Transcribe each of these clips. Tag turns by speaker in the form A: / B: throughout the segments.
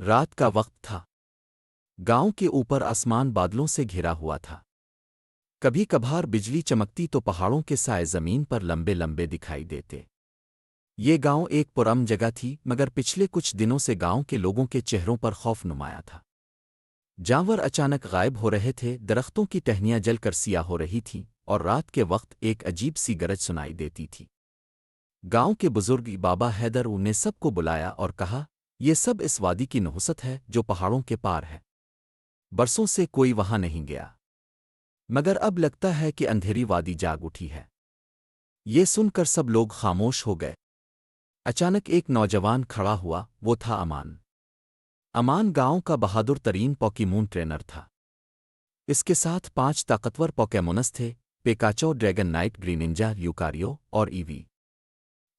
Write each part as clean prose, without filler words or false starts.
A: رات کا وقت تھا۔ گاؤں کے اوپر آسمان بادلوں سے گھرا ہوا تھا۔ کبھی کبھار بجلی چمکتی تو پہاڑوں کے سائے زمین پر لمبے لمبے دکھائی دیتے۔ یہ گاؤں ایک پرامن جگہ تھی، مگر پچھلے کچھ دنوں سے گاؤں کے لوگوں کے چہروں پر خوف نمایاں تھا۔ جانور اچانک غائب ہو رہے تھے، درختوں کی ٹہنیاں جل کر سیاہ ہو رہی تھیں، اور رات کے وقت ایک عجیب سی گرج سنائی دیتی تھی۔ گاؤں کے بزرگ بابا حیدر نے سب کو بلایا اور کہا، یہ سب اس وادی کی نحوست ہے جو پہاڑوں کے پار ہے۔ برسوں سے کوئی وہاں نہیں گیا، مگر اب لگتا ہے کہ اندھیری وادی جاگ اٹھی ہے۔ یہ سن کر سب لوگ خاموش ہو گئے۔ اچانک ایک نوجوان کھڑا ہوا، وہ تھا امان۔ امان گاؤں کا بہادر ترین پوکیمون ٹرینر تھا۔ اس کے ساتھ 5 طاقتور پوکیمونس تھے: پیکاچو، ڈریگن نائٹ، گریننجا، لیوکاریو اور ایوی۔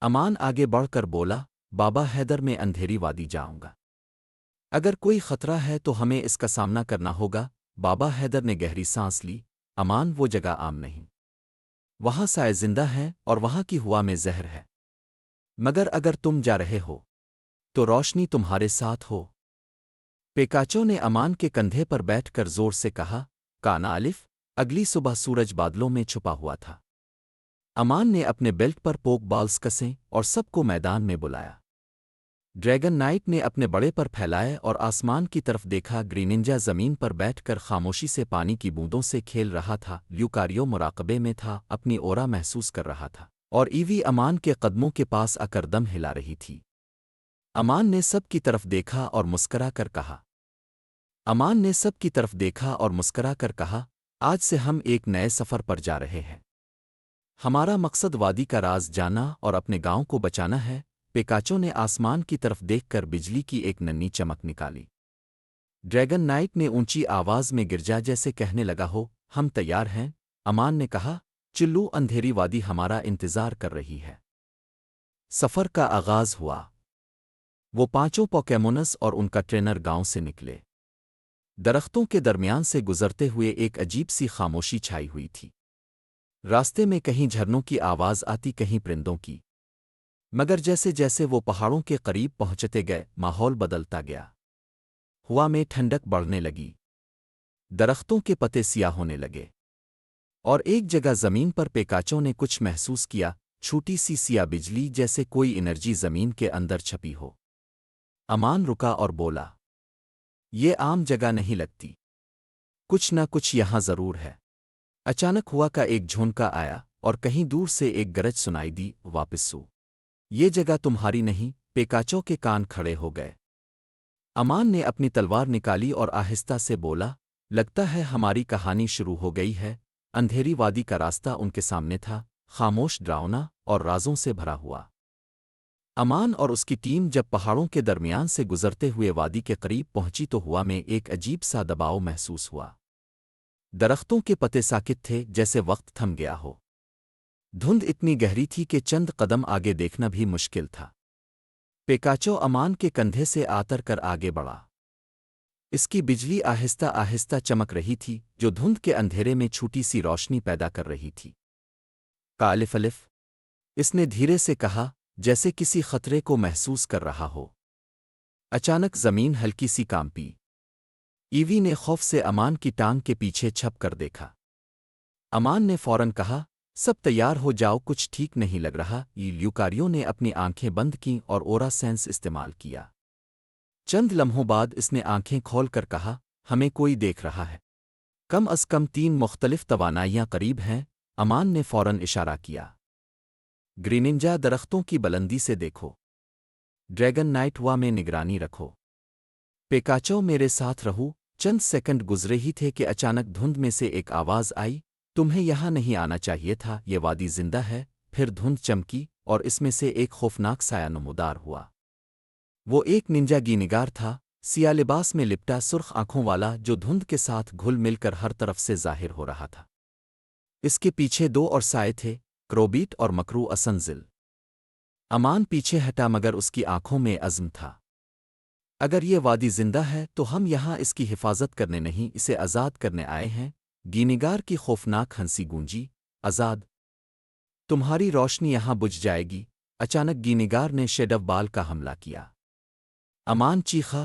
A: امان آگے بڑھ کر بولا، بابا حیدر، میں اندھیری وادی جاؤں گا۔ اگر کوئی خطرہ ہے تو ہمیں اس کا سامنا کرنا ہوگا۔ بابا حیدر نے گہری سانس لی۔ امان، وہ جگہ عام نہیں۔ وہاں سائے زندہ ہیں اور وہاں کی ہوا میں زہر ہے۔ مگر اگر تم جا رہے ہو تو روشنی تمہارے ساتھ ہو۔ پیکاچو نے امان کے کندھے پر بیٹھ کر زور سے کہا، کانا الف۔ اگلی صبح سورج بادلوں میں چھپا ہوا تھا۔ امان نے اپنے بیلٹ پر پوک بالز کسیں اور سب کو میدان میں بلایا۔ ڈریگن نائٹ نے اپنے بڑے پر پھیلائے اور آسمان کی طرف دیکھا۔ گریننجا زمین پر بیٹھ کر خاموشی سے پانی کی بوندوں سے کھیل رہا تھا۔ لیوکاریو مراقبے میں تھا، اپنی اورا محسوس کر رہا تھا، اور ایوی امان کے قدموں کے پاس آ کر دم ہلا رہی تھی۔ امان نے سب کی طرف دیکھا اور مسکرا کر کہا آج سے ہم ایک نئے سفر پر جا رہے ہیں۔ ہمارا مقصد وادی کا راز جاننا اور اپنے گاؤں کو بچانا ہے۔ پیکاچو نے آسمان کی طرف دیکھ کر بجلی کی ایک ننھی چمک نکالی۔ ڈریگن نائٹ نے اونچی آواز میں گرجا جیسے کہنے لگا ہو، ہم تیار ہیں۔ امان نے کہا، چلو، اندھیری وادی ہمارا انتظار کر رہی ہے۔ سفر کا آغاز ہوا۔ وہ 5 پوکیمونس اور ان کا ٹرینر گاؤں سے نکلے۔ درختوں کے درمیان سے گزرتے ہوئے ایک عجیب سی خاموشی چھائی ہوئی تھی۔ راستے میں کہیں جھرنوں کی آواز آتی، کہیں پرندوں کی، مگر جیسے جیسے وہ پہاڑوں کے قریب پہنچتے گئے، ماحول بدلتا گیا۔ ہوا میں ٹھنڈک بڑھنے لگی، درختوں کے پتے سیاہ ہونے لگے، اور ایک جگہ زمین پر پیکاچو نے کچھ محسوس کیا، چھوٹی سی سیاہ بجلی، جیسے کوئی انرجی زمین کے اندر چھپی ہو۔ امان رکا اور بولا، یہ عام جگہ نہیں لگتی، کچھ نہ کچھ یہاں ضرور ہے۔ اچانک ہوا کا ایک جھونکا آیا اور کہیں دور سے ایک گرج سنائی دی، واپس سو، یہ جگہ تمہاری نہیں۔ پیکاچو کے کان کھڑے ہو گئے۔ امان نے اپنی تلوار نکالی اور آہستہ سے بولا، لگتا ہے ہماری کہانی شروع ہو گئی ہے۔ اندھیری وادی کا راستہ ان کے سامنے تھا، خاموش، ڈراؤنا اور رازوں سے بھرا ہوا۔ امان اور اس کی ٹیم جب پہاڑوں کے درمیان سے گزرتے ہوئے وادی کے قریب پہنچی تو ہوا میں ایک عجیب سا دباؤ محسوس ہوا۔ درختوں کے پتے ساکت تھے، جیسے وقت تھم گیا ہو۔ دھند اتنی گہری تھی کہ چند قدم آگے دیکھنا بھی مشکل تھا۔ پیکاچو امان کے کندھے سے آتر کر آگے بڑھا۔ اس کی بجلی آہستہ آہستہ چمک رہی تھی، جو دھند کے اندھیرے میں چھوٹی سی روشنی پیدا کر رہی تھی۔ کالف الف، اس نے دھیرے سے کہا، جیسے کسی خطرے کو محسوس کر رہا ہو۔ اچانک زمین ہلکی سی کانپی۔ ایوی نے خوف سے امان کی ٹانگ کے پیچھے چھپ کر دیکھا۔ امان نے فوراً کہا، سب تیار ہو جاؤ، کچھ ٹھیک نہیں لگ رہا۔ لیوکاریو نے اپنی آنکھیں بند کیں اور اورا سینس استعمال کیا۔ چند لمحوں بعد اس نے آنکھیں کھول کر کہا، ہمیں کوئی دیکھ رہا ہے، کم از کم 3 مختلف توانائیاں قریب ہیں۔ امان نے فوراً اشارہ کیا، گریننجا، درختوں کی بلندی سے دیکھو۔ ڈریگن نائٹ، ہوا میں نگرانی رکھو۔ پیکاچو، میرے ساتھ رہو۔ چند سیکنڈ گزرے ہی تھے کہ اچانک دھند میں سے ایک آواز آئی، تمہیں یہاں نہیں آنا چاہیے تھا، یہ وادی زندہ ہے۔ پھر دھند چمکی اور اس میں سے ایک خوفناک سایہ نمودار ہوا۔ وہ ایک ننجا گینیگار تھا، سیاہ لباس میں لپٹا، سرخ آنکھوں والا، جو دھند کے ساتھ گھل مل کر ہر طرف سے ظاہر ہو رہا تھا۔ اس کے پیچھے 2 اور سائے تھے، کروبیٹ اور مکرو اسنزل۔ امان پیچھے ہٹا، مگر اس کی آنکھوں میں عزم تھا۔ اگر یہ وادی زندہ ہے تو ہم یہاں اس کی حفاظت کرنے نہیں، اسے آزاد کرنے آئے ہیں۔ گینیگار کی خوفناک ہنسی گونجی، آزاد؟ تمہاری روشنی یہاں بجھ جائے گی۔ اچانک گینیگار نے شیڈو بال کا حملہ کیا۔ امان چیخا،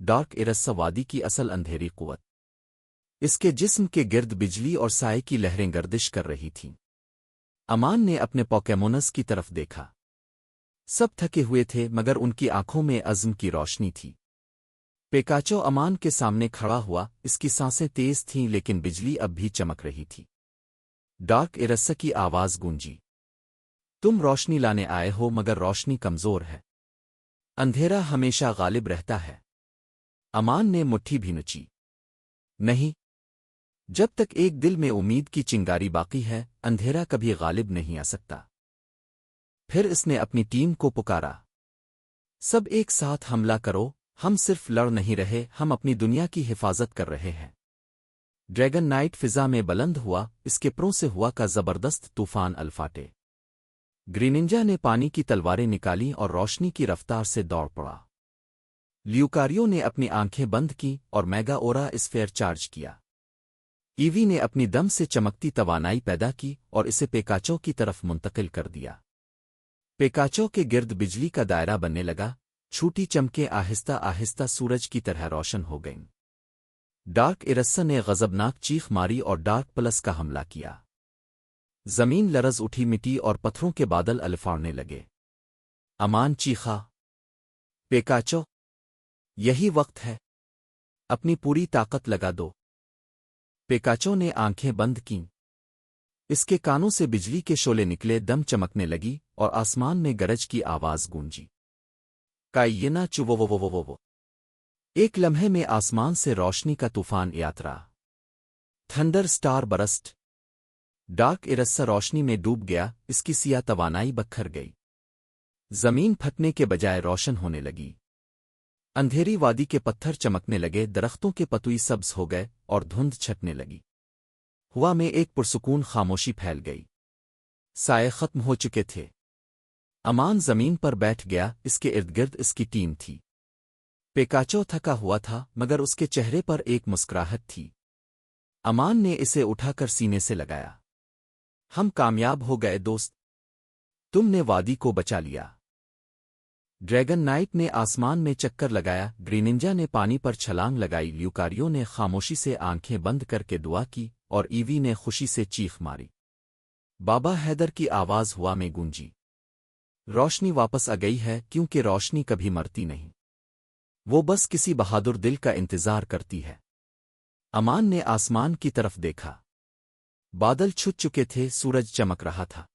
A: ڈارک ایرسا وادی کی اصل اندھیری قوت اس کے جسم کے گرد بجلی اور سائے کی لہریں گردش کر رہی تھیں۔ امان نے اپنے پوکیمونز کی طرف دیکھا۔ سب تھکے ہوئے تھے مگر ان کی آنکھوں میں عزم کی روشنی تھی۔ پیکاچو امان کے سامنے کھڑا ہوا، اس کی سانسیں تیز تھیں لیکن بجلی اب بھی چمک رہی تھی۔ ڈارک ایرسا کی آواز گونجی، تم روشنی لانے آئے ہو مگر روشنی کمزور ہے، اندھیرا ہمیشہ غالب رہتا ہے۔ امان نے مٹھی بھی نچی، نہیں، جب تک ایک دل میں امید کی چنگاری باقی ہے اندھیرا کبھی غالب نہیں آ سکتا۔ پھر اس نے اپنی ٹیم کو پکارا، سب ایک ساتھ حملہ کرو، ہم صرف لڑ نہیں رہے، ہم اپنی دنیا کی حفاظت کر رہے ہیں۔ ڈریگن نائٹ فضا میں بلند ہوا، اس کے پروں سے ہوا کا زبردست طوفان الفاٹے۔ گریننجا نے پانی کی تلواریں نکالی اور روشنی کی رفتار سے دوڑ پڑا۔ لیوکاریو نے اپنی آنکھیں بند کی اور میگا اورا اسفیئر چارج کیا۔ ایوی نے اپنی دم سے چمکتی توانائی پیدا کی اور اسے پیکاچو کی طرف منتقل کر دیا۔ پیکاچو کے گرد بجلی کا دائرہ بننے لگا، چھوٹی چمکیں آہستہ آہستہ سورج کی طرح روشن ہو گئیں۔ ڈارک ایرسا نے غضبناک چیخ ماری اور ڈارک پلس کا حملہ کیا۔ زمین لرز اٹھی، مٹی اور پتھروں کے بادل الفاڑنے لگے۔ امان چیخا، پیکاچو، یہی وقت ہے، اپنی پوری طاقت لگا دو۔ پیکاچو نے آنکھیں بند کیں، اس کے کانوں سے بجلی کے شعلے نکلے، دم چمکنے لگی اور آسمان میں گرج کی آواز گونجی، کائینا چوووووووو۔ ایک لمحے میں آسمان سے روشنی کا طوفان یاترا، تھنڈر سٹار برسٹ۔ ڈارک ایرسا روشنی میں ڈوب گیا، اس کی سیاہ توانائی بکھر گئی، زمین پھٹنے کے بجائے روشن ہونے لگی۔ اندھیری وادی کے پتھر چمکنے لگے، درختوں کے پتوئی سبز ہو گئے اور دھند چھٹنے لگی۔ ہوا میں ایک پرسکون خاموشی پھیل گئی، سائے ختم ہو چکے تھے۔ امان زمین پر بیٹھ گیا، اس کے ارد گرد اس کی ٹیم تھی۔ پیکاچو تھکا ہوا تھا مگر اس کے چہرے پر ایک مسکراہٹ تھی۔ امان نے اسے اٹھا کر سینے سے لگایا، ہم کامیاب ہو گئے دوست، تم نے وادی کو بچا لیا۔ ڈریگن نائٹ نے آسمان میں چکر لگایا، گریننجا نے پانی پر چھلانگ لگائی، لیوکاریو نے خاموشی سے آنکھیں بند کر کے دعا کی اور ایوی نے خوشی سے چیخ ماری۔ بابا حیدر کی آواز ہوا میں گونجی، روشنی واپس آ گئی ہے کیونکہ روشنی کبھی مرتی نہیں، وہ بس کسی بہادر دل کا انتظار کرتی ہے۔ امان نے آسمان کی طرف دیکھا، بادل چھٹ چکے تھے، سورج چمک رہا تھا۔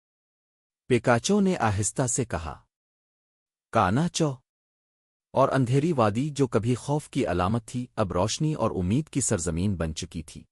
A: پیکاچو نے آہستہ سے کہا، کانا چو، اور اندھیری وادی جو کبھی خوف کی علامت تھی اب روشنی اور امید کی سرزمین بن چکی تھی۔